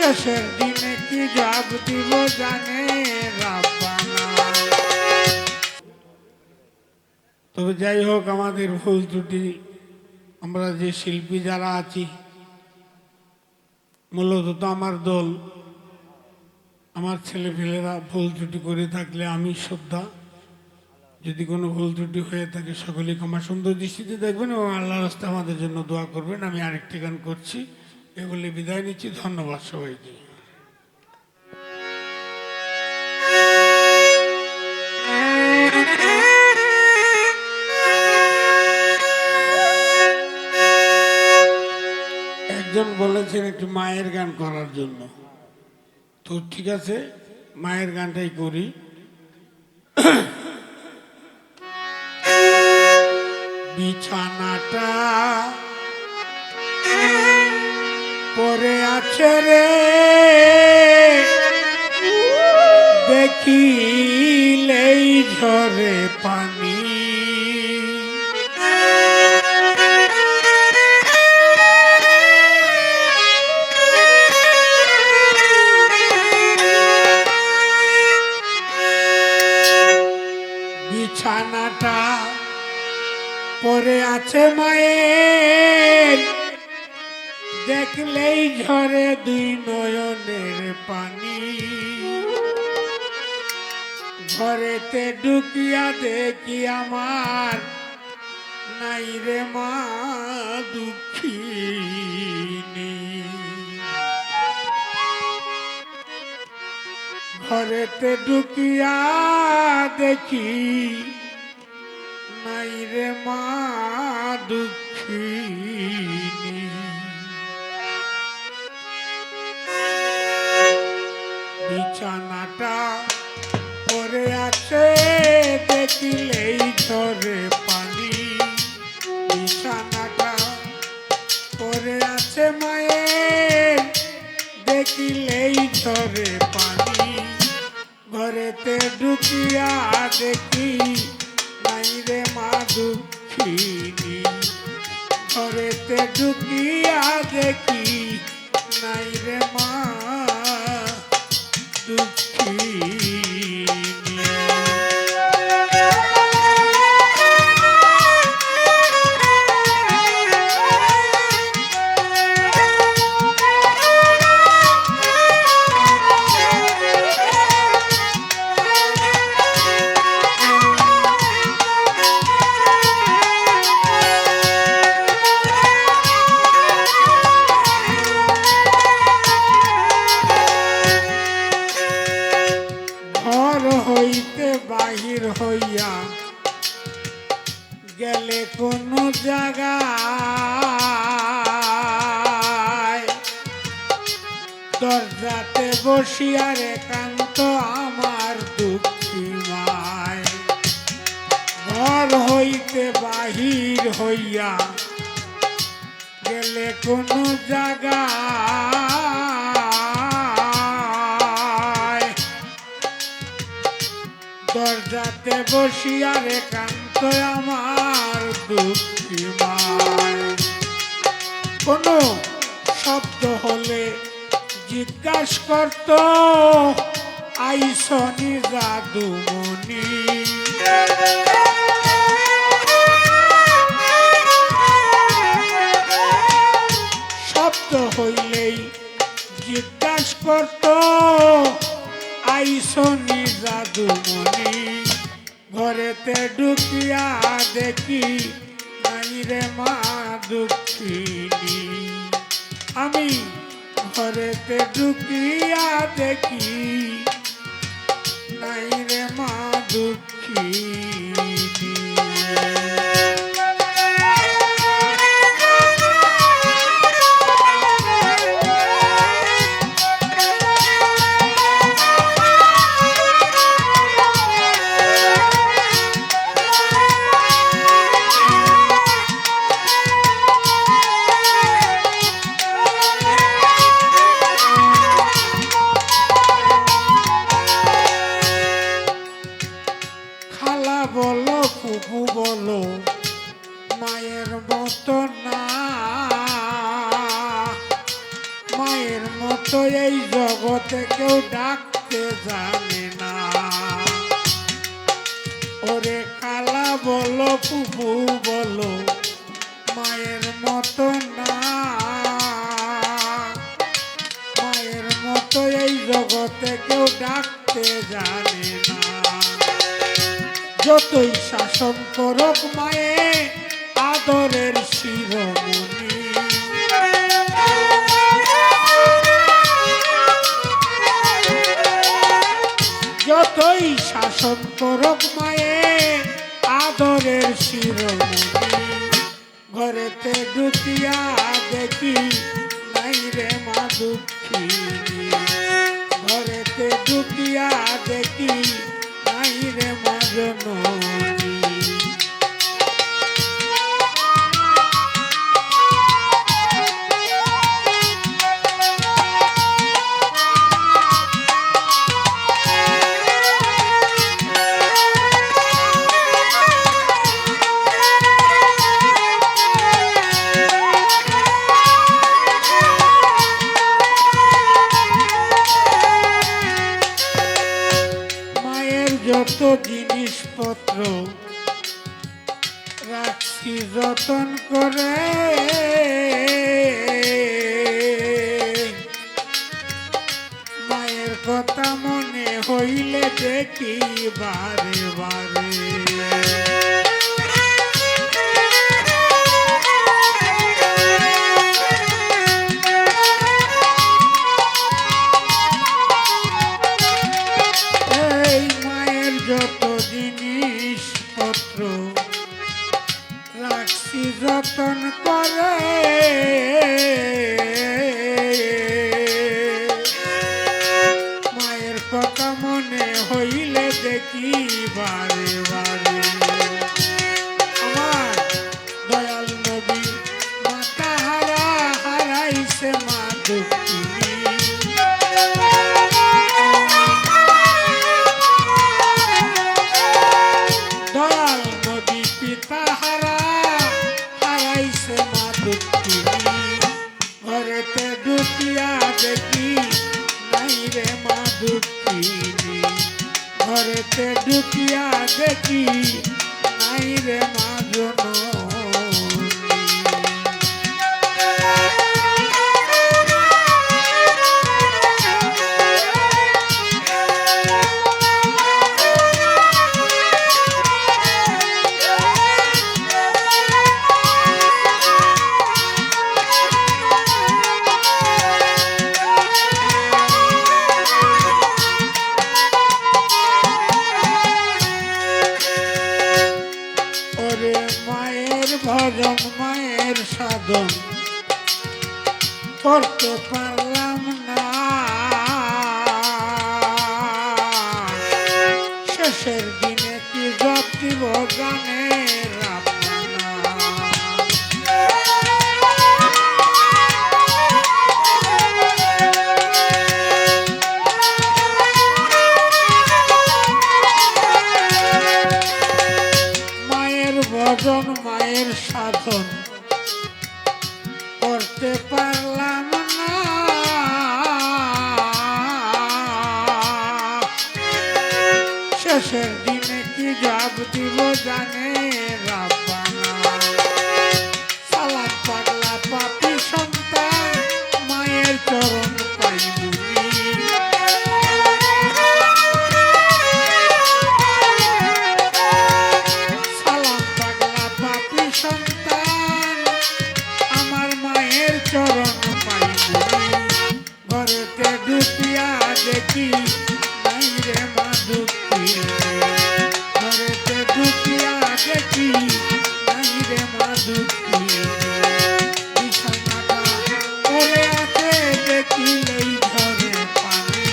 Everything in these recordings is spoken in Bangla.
শেষের দিনে কি জবাব দিব জানে রাব্বানা। তবে যাই হোক, আমাদের ভুল ত্রুটি, আমরা যে শিল্পী যারা আছি, মূলত তো আমার দল, আমার ছেলেপেলেরা ভুল ত্রুটি করে থাকলে আমি শ্রদ্ধা, যদি কোনো ভুল ত্রুটি হয়ে থাকে সকলেই ক্ষমা সুন্দর দৃষ্টিতে দেখবেন এবং আল্লাহর রাস্তায় আমাদের জন্য দোয়া করবেন। আমি আরেকটি গান করছি, এগুলি বিদায় নিচ্ছি। ধন্যবাদ সবাইকে। একজন বলেছেন একটু মায়ের গান করার জন্য, তো ঠিক আছে, মায়ের গানটাই করি। বিছানাটা পরে আছে রে, দেখিলেই ঝরে পানি। বিছানাটা পরে আছে মায়ের, দেখলেই ঝরে দুই নয়নের পানি। ঘরেতে ঢুকিয়া দেখি আমার নাই রে মা দুঃখিনী। ঘরেতে ঢুকিয়া দেখি নাই রে মা দুঃখিনী। বিছানাটা পরে আছে, দেখিলেই ঝরে পানি। বিছানাটা পরে আছে মায়ের, দেখিলেই ঝরে পানি। ঘরেতে ঢুকিয়া দেখি নাই রে মা দুঃখিনী। ঘরেতে ঢুকিয়া দেখি নাই রে মা দুঃখিনী। বাহির হইয়া গেলে কোন জায়গায়, দরজাতে বসিয়া একান্ত আমার দুঃখী মায়। ঘর হইতে বাহির হইয়া গেলে কোন জায়গায়, দরজাতে বসিয়া একান্ত আমার দুঃখী মায়। কোনো শব্দ হলে জিজ্ঞাসা করত আইসনি জাদুমণি। শব্দ হইলেই জিজ্ঞাসা করত আইসনি জাদুমণি। ঘরেতে ঢুকিয়া দেখি নাই রে মা দুঃখিনী। আমি ঘরেতে ঢুকিয়া দেখি নাই রে মা দুঃখিনী। বলো ফুপু বলো মতো এই জগতে কেউ ডাকতে জানে না। ওরে কালা বলো পুপু বলো মায়ের মতো না, মায়ের মতো এই জগতে কেউ ডাকতে জানে না। যতই শাসন করুক মায়ে আদরের শিরোমণি, যতই শাসন করুক মায়ে আদরের শিরোমণি। ঘরেতে ঢুকিয়া দেখি নাই রে মা দুঃখিনী, ঘরেতে ঢুকিয়া দেখি নাই রে মা জননী। যত জিনিসপত্র রাখছি যতন করে, মায়ের কথা মনে হইলে দেখি বারে বারে। যত জিনিসপত্র রাখছি যতন করে, মায়ের কথা মনে হইলে দেখি বারে বারে। আমার দয়াল নবী মাতা হারা হারাইছে মা দুঃখিনী, ঘরেতে ঢুকিয়া দেখি নাই রে মা দুঃখিনী, ঘরেতে ঢুকিয়া দেখি নাই রে মা জননী। মায়ের ভজন মায়ের সাধন করতে পারলাম না, শেষের দিনে কি জপ দিব জানে রাব্বানা। ভজন মায়ের সাধন করতে পারলাম না, শেষের দিনে কি জব দিব জানে রাব্বানা। সালাম পাগলা পাপী সন্তান মায়ের চরণ পাইবুনি, সন্তান আমার মায়ের চরণ পাইবুনি। ঘরেতে ঢুকিয়া দেখি নাই রে মা দুঃখিনী, ঘরেতে ঢুকিয়া দেখি নাই রে মা দুঃখিনী। বিছানাটা পড়ে আছে দেখিলেই ঝরে পানি,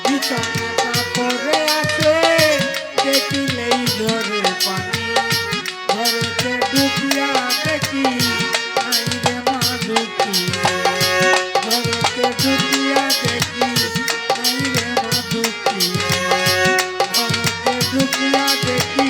বিছানাটা পড়ে আছে দেখিলেই ঝরে পানি। ঘরেতে ঢুকিয়া দেখি নাই রে মা দুঃখিনী, ঘরেতে ঢুকিয়া দেখি নাই রে মা দুঃখিনী, ঘরেতে ঢুকিয়া দেখি